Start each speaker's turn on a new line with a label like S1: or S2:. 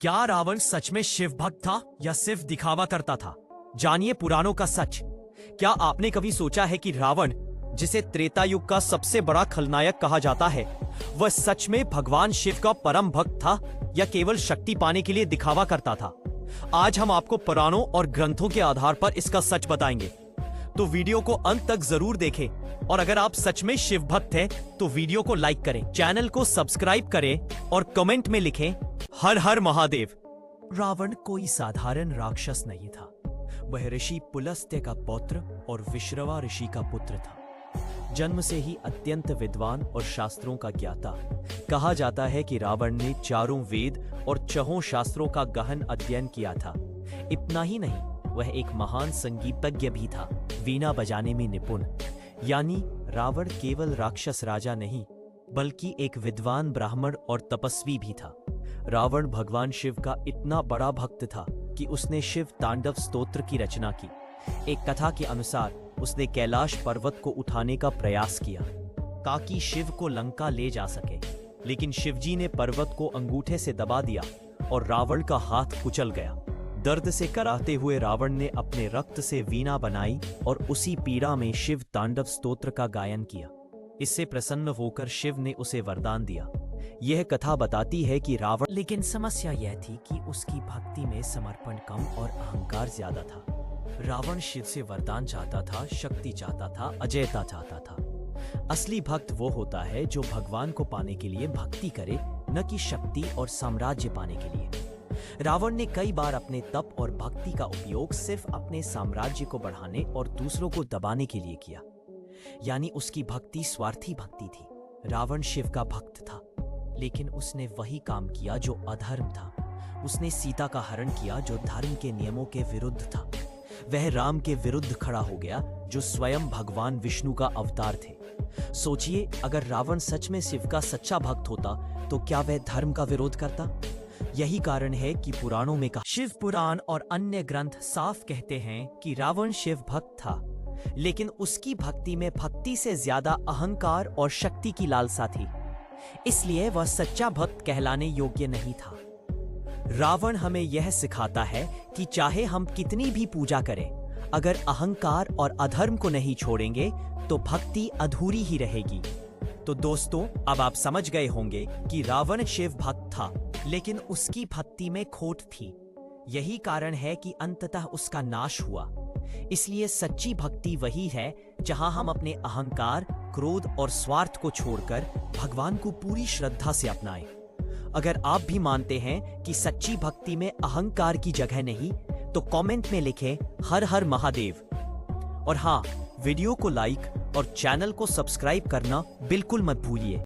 S1: क्या रावण सच में शिव भक्त था या सिर्फ दिखावा करता था? जानिए पुराणों का सच। क्या आपने कभी सोचा है कि रावण, जिसे त्रेता युग का सबसे बड़ा खलनायक कहा जाता है, वह सच में भगवान शिव का परम भक्त था या केवल शक्ति पाने के लिए दिखावा करता था? आज हम आपको पुराणों और ग्रंथों के आधार पर इसका सच बताएंगे, तो वीडियो को अंत तक जरूर देखें। और अगर आप सच में शिव भक्त हैं, तो वीडियो को लाइक करें, चैनल को सब्सक्राइब करें और कमेंट में लिखें हर हर महादेव। रावण कोई साधारण राक्षस नहीं था। वह ऋषि पुलस्त्य का पौत्र और विश्रवा ऋषि का पुत्र था। जन्म से ही अत्यंत विद्वान और शास्त्रों का ज्ञाता। कहा जाता है कि रावण ने चारों वेद और छहों शास्त्रों का गहन अध्ययन किया था। इतना ही नहीं, वह एक महान संगीतज्ञ भी था, वीणा बजाने में निपुण। यानी रावण केवल राक्षस राजा नहीं, बल्कि एक विद्वान ब्राह्मण और तपस्वी भी था। रावण भगवान शिव का इतना बड़ा भक्त था कि उसने शिव तांडव स्तोत्र की रचना की। एक कथा के अनुसार उसने कैलाश पर्वत को उठाने का प्रयास किया ताकि शिव को लंका ले जा सके, लेकिन शिवजी ने पर्वत को अंगूठे से दबा दिया और रावण का हाथ कुचल गया। दर्द से कराहते हुए रावण ने अपने रक्त से वीणा बनाई और उसी पीड़ा में शिव तांडव स्तोत्र का गायन किया। इससे प्रसन्न होकर शिव ने उसे वरदान दिया। यह कथा बताती है कि रावण, लेकिन समस्या यह थी कि उसकी भक्ति में समर्पण कम और अहंकार ज्यादा था। रावण शिव से वरदान चाहता था, शक्ति चाहता था, अजयता चाहता था। असली भक्त वो होता है जो भगवान को पाने के लिए भक्ति करे, न कि शक्ति और साम्राज्य पाने के लिए। रावण ने कई बार अपने तप और भक्ति का उपयोग सिर्फ अपने साम्राज्य को बढ़ाने और दूसरों को दबाने के लिए किया। यानी उसकी भक्ति स्वार्थी भक्ति थी। रावण शिव का भक्त था, लेकिन उसने वही काम किया जो अधर्म था। उसने सीता का हरण किया जो धर्म के नियमों के विरुद्ध था। वह राम के विरुद्ध खड़ा हो गया जो स्वयं भगवान विष्णु का अवतार थे। सोचिए, अगर रावण सच में शिव का सच्चा भक्त होता तो क्या वह धर्म का विरोध करता? यही कारण है कि पुराणों में कहा, शिव पुराण और अन्य ग्रंथ साफ कहते हैं कि रावण शिव भक्त था, लेकिन उसकी भक्ति में भक्ति से ज्यादा अहंकार और शक्ति की लालसा थी। इसलिए वह सच्चा भक्त कहलाने योग्य नहीं था। रावण हमें यह सिखाता है कि चाहे हम कितनी भी पूजा करें, अगर अहंकार और अधर्म को नहीं छोड़ेंगे तो भक्ति अधूरी ही रहेगी। तो दोस्तों, अब आप समझ गए होंगे कि रावण शिव भक्त था, लेकिन उसकी भक्ति में खोट थी। यही कारण है कि अंततः उसका नाश हुआ। इसलिए सच्ची भक्ति वही है जहां हम अपने अहंकार, क्रोध और स्वार्थ को छोड़कर भगवान को पूरी श्रद्धा से अपनाएं। अगर आप भी मानते हैं कि सच्ची भक्ति में अहंकार की जगह नहीं, तो कमेंट में लिखें हर हर महादेव। और हाँ, वीडियो को लाइक और चैनल को सब्सक्राइब करना बिल्कुल मत भूलिए।